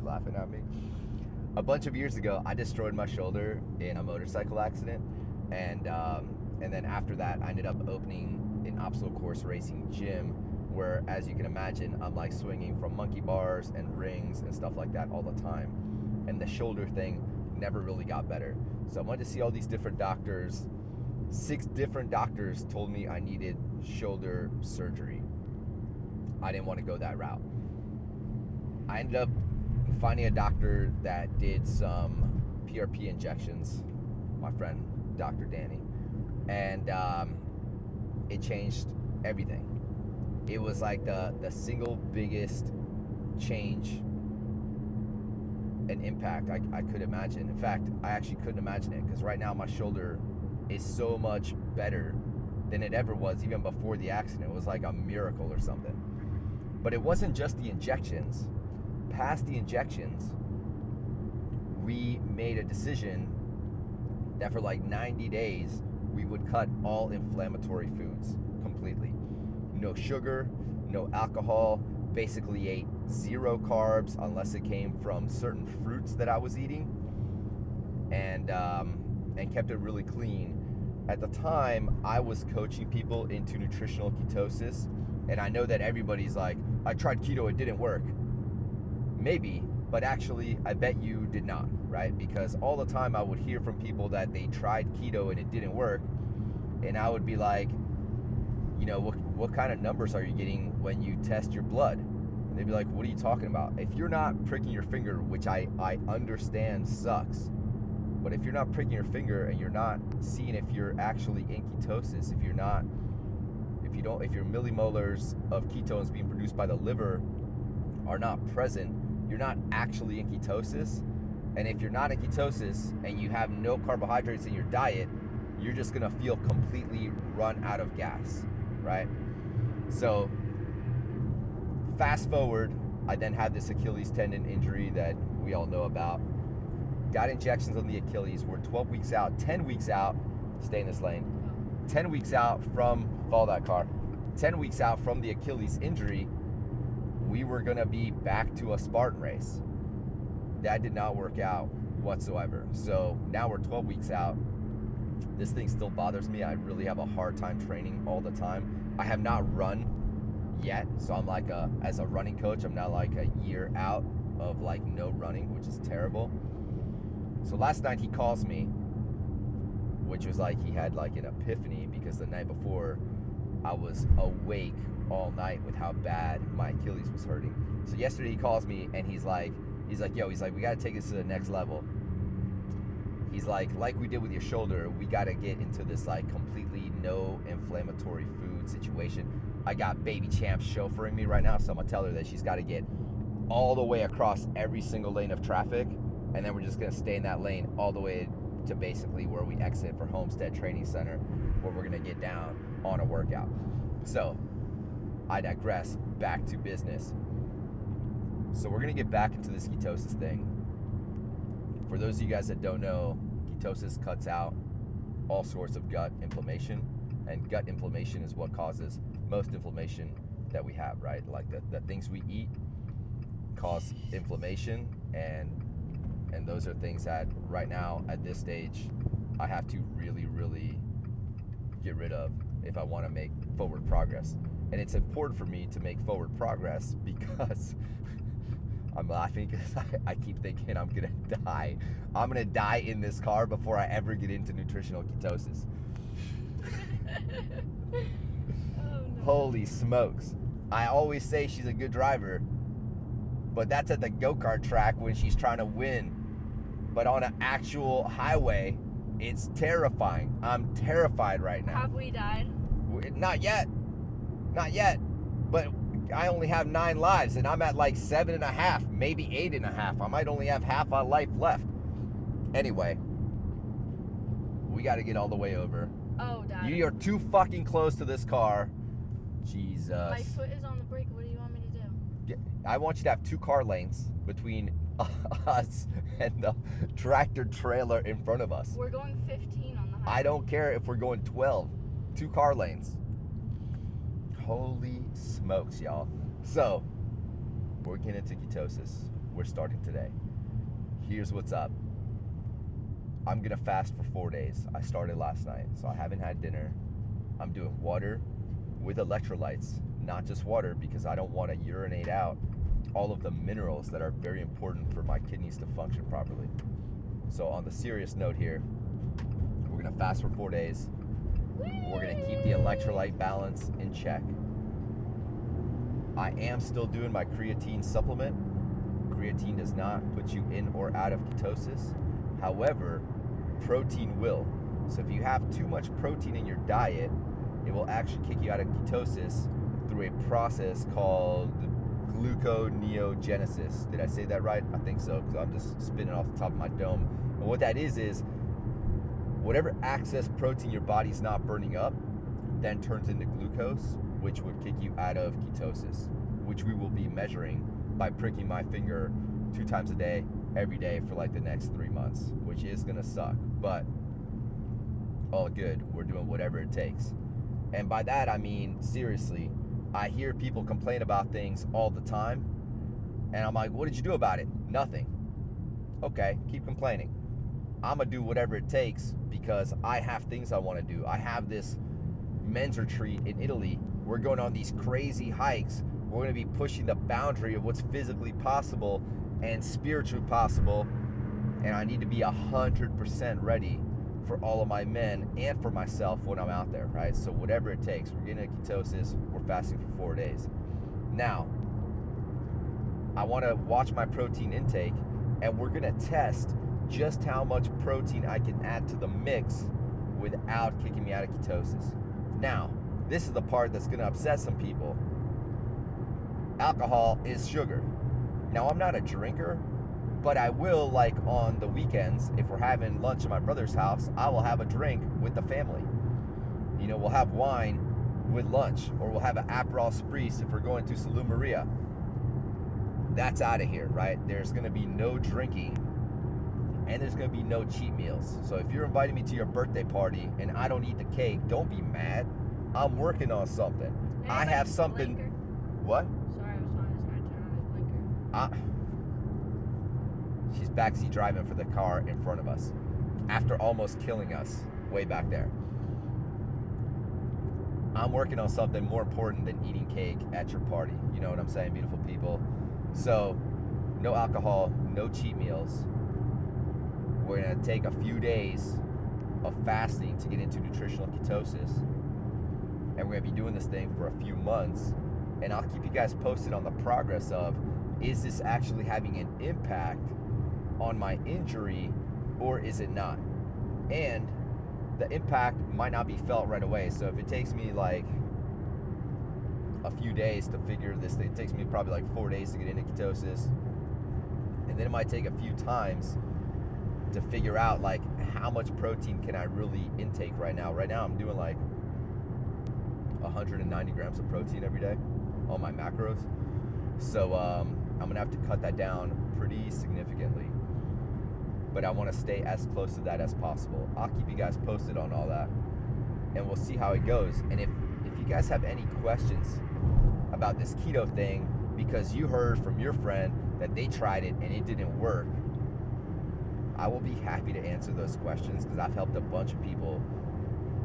you laughing at me? A bunch of years ago, I destroyed my shoulder in a motorcycle accident, and then after that, I ended up opening an obstacle course racing gym, where, as you can imagine, I'm like swinging from monkey bars and rings and stuff like that all the time, and the shoulder thing never really got better. So I went to see all these different doctors. 6 different doctors told me I needed shoulder surgery. I didn't want to go that route. I ended up finding a doctor that did some PRP injections, my friend Dr. Danny, and it changed everything. It was like the single biggest change and impact I could imagine. In fact, I actually couldn't imagine it, because right now my shoulder is so much better than it ever was, even before the accident. It was like a miracle or something. But it wasn't just the injections. Past the injections, we made a decision that for like 90 days, we would cut all inflammatory foods completely. No sugar, no alcohol, basically ate 0 carbs unless it came from certain fruits that I was eating, and kept it really clean. At the time, I was coaching people into nutritional ketosis, and I know that everybody's like, I tried keto, it didn't work. Maybe, but actually, I bet you did not, right? Because all the time I would hear from people that they tried keto and it didn't work, and I would be like, you know, what kind of numbers are you getting when you test your blood? And they'd be like, what are you talking about? If you're not pricking your finger, which I understand sucks, but if you're not pricking your finger and you're not seeing if you're actually in ketosis, if your millimolars of ketones being produced by the liver are not present, you're not actually in ketosis. And if you're not in ketosis and you have no carbohydrates in your diet, you're just gonna feel completely run out of gas, right? So fast forward, I then had this Achilles tendon injury that we all know about. Got injections on the Achilles. We're 12 weeks out, 10 weeks out, stay in this lane, 10 weeks out from, follow that car, 10 weeks out from the Achilles injury. We were gonna be back to a Spartan race. That did not work out whatsoever. So now we're 12 weeks out. This thing still bothers me. I really have a hard time training all the time. I have not run yet, so I'm like as a running coach, I'm now like a year out of like no running, which is terrible. So last night he calls me, which was like he had like an epiphany, because the night before I was awake all night with how bad my Achilles was hurting. So yesterday he calls me and he's like, yo, we gotta take this to the next level. He's like we did with your shoulder, we gotta get into this like completely no inflammatory food situation. I got baby Champ chauffeuring me right now, so I'm gonna tell her that she's gotta get all the way across every single lane of traffic, and then we're just gonna stay in that lane all the way to basically where we exit for Homestead Training Center, where we're gonna get down on a workout. So I digress, back to business. So we're gonna get back into this ketosis thing. For those of you guys that don't know, ketosis cuts out all sorts of gut inflammation, and gut inflammation is what causes most inflammation that we have, right? Like the things we eat cause inflammation, and those are things that right now at this stage I have to really, really get rid of if I want to make forward progress. And it's important for me to make forward progress because I'm laughing because I keep thinking I'm gonna die. I'm gonna die in this car before I ever get into nutritional ketosis. Oh, no. Holy smokes. I always say she's a good driver, but that's at the go-kart track when she's trying to win. But on an actual highway, it's terrifying. I'm terrified right now. Have we died? Not yet. Not yet. But I only have 9 lives, and I'm at like 7.5, maybe 8.5. I might only have half my life left. Anyway, we got to get all the way over. Oh, Dad. You are too fucking close to this car. Jesus. My foot is on the brake. What do you want me to do? I want you to have 2 car lanes between us and the tractor trailer in front of us. We're going 15 on the highway. I don't care if we're going 12. 2 car lanes. Holy smokes, y'all. So, We're getting into ketosis. We're starting today. Here's what's up. I'm gonna fast for 4 days. I started last night, so I haven't had dinner. I'm doing water with electrolytes, not just water, because I don't want to urinate out all of the minerals that are very important for my kidneys to function properly. So on the serious note here, we're gonna fast for 4 days. We're gonna keep the electrolyte balance in check. I am still doing my creatine supplement. Creatine does not put you in or out of ketosis. However, protein will. So if you have too much protein in your diet, it will actually kick you out of ketosis through a process called gluconeogenesis. Did I say that right? I think so, because I'm just spinning off the top of my dome. And what that is whatever excess protein your body's not burning up then turns into glucose, which would kick you out of ketosis, which we will be measuring by pricking my finger 2 times a day, every day for like the next 3 months, which is gonna suck, but all good. We're doing whatever it takes. And by that, I mean, seriously, I hear people complain about things all the time, and I'm like, what did you do about it? Nothing. Okay, keep complaining. I'm gonna do whatever it takes because I have things I wanna do. I have this men's retreat in Italy. We're going on these crazy hikes. We're gonna be pushing the boundary of what's physically possible and spiritually possible, and I need to be 100% ready for all of my men and for myself when I'm out there, right? So whatever it takes, we're getting into ketosis, we're fasting for 4 days. Now, I wanna watch my protein intake, and we're gonna test just how much protein I can add to the mix without kicking me out of ketosis. Now, this is the part that's gonna upset some people. Alcohol is sugar. Now, I'm not a drinker, but I will, like on the weekends, if we're having lunch at my brother's house, I will have a drink with the family. You know, we'll have wine with lunch, or we'll have an Aperol Spritz if we're going to Salud Maria. That's out of here, right? There's gonna be no drinking, and there's gonna be no cheat meals. So if you're inviting me to your birthday party and I don't eat the cake, don't be mad. I'm working on something. I have something. Blinker. What? Sorry, I was trying to turn on his blinker. She's backseat driving for the car in front of us after almost killing us way back there. I'm working on something more important than eating cake at your party. You know what I'm saying, beautiful people? So, no alcohol, no cheat meals. We're gonna take a few days of fasting to get into nutritional ketosis. And we're gonna be doing this thing for a few months. And I'll keep you guys posted on the progress of, is this actually having an impact on my injury, or is it not? And the impact might not be felt right away. So if it takes me like a few days to figure this thing, it takes me probably like 4 days to get into ketosis, and then it might take a few times to figure out like how much protein can I really intake right now. Right now I'm doing like 190 grams of protein every day on my macros. So I'm gonna have to cut that down pretty significantly, but I want to stay as close to that as possible. I'll keep you guys posted on all that, and we'll see how it goes. And if you guys have any questions about this keto thing, because you heard from your friend that they tried it and it didn't work, I will be happy to answer those questions, because I've helped a bunch of people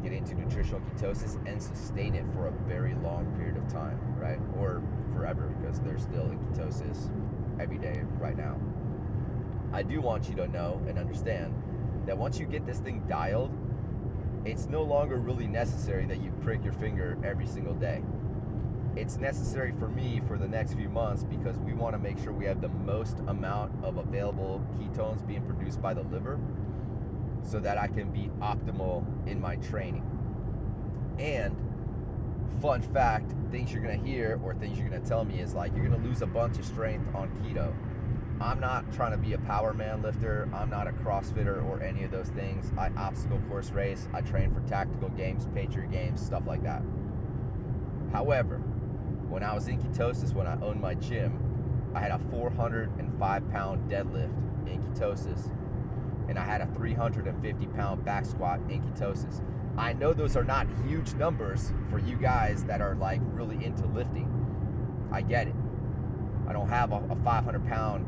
get into nutritional ketosis and sustain it for a very long period of time, right? Or forever, because they're still in ketosis every day right now. I do want you to know and understand that once you get this thing dialed, it's no longer really necessary that you prick your finger every single day. It's necessary for me for the next few months, because we want to make sure we have the most amount of available ketones being produced by the liver, so that I can be optimal in my training. And fun fact, things you're gonna hear or things you're gonna tell me is like, you're gonna lose a bunch of strength on keto. I'm not trying to be a power man lifter. I'm not a CrossFitter or any of those things. I obstacle course race. I train for tactical games, Patriot games, stuff like that. However, when I was in ketosis, when I owned my gym, I had a 405-pound deadlift in ketosis, and I had a 350-pound back squat in ketosis. I know those are not huge numbers for you guys that are like really into lifting. I get it. I don't have a 500 pound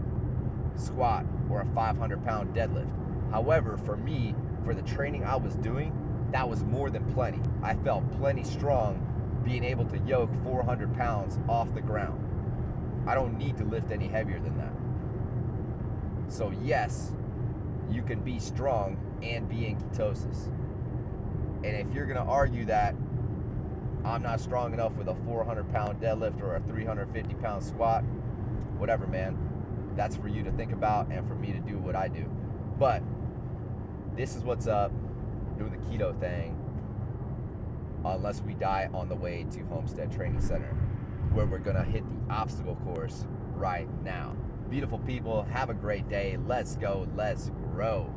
squat or a 500 pound deadlift. However, for me, for the training I was doing, that was more than plenty. I felt plenty strong being able to yoke 400 pounds off the ground. I don't need to lift any heavier than that. So yes, you can be strong and be in ketosis. And if you're gonna argue that I'm not strong enough with a 400 pound deadlift or a 350 pound squat, whatever, man. That's for you to think about and for me to do what I do. But this is what's up. We're doing the keto thing, unless we die on the way to Homestead Training Center, where we're gonna hit the obstacle course right now. Beautiful people, have a great day. Let's go, let's grow.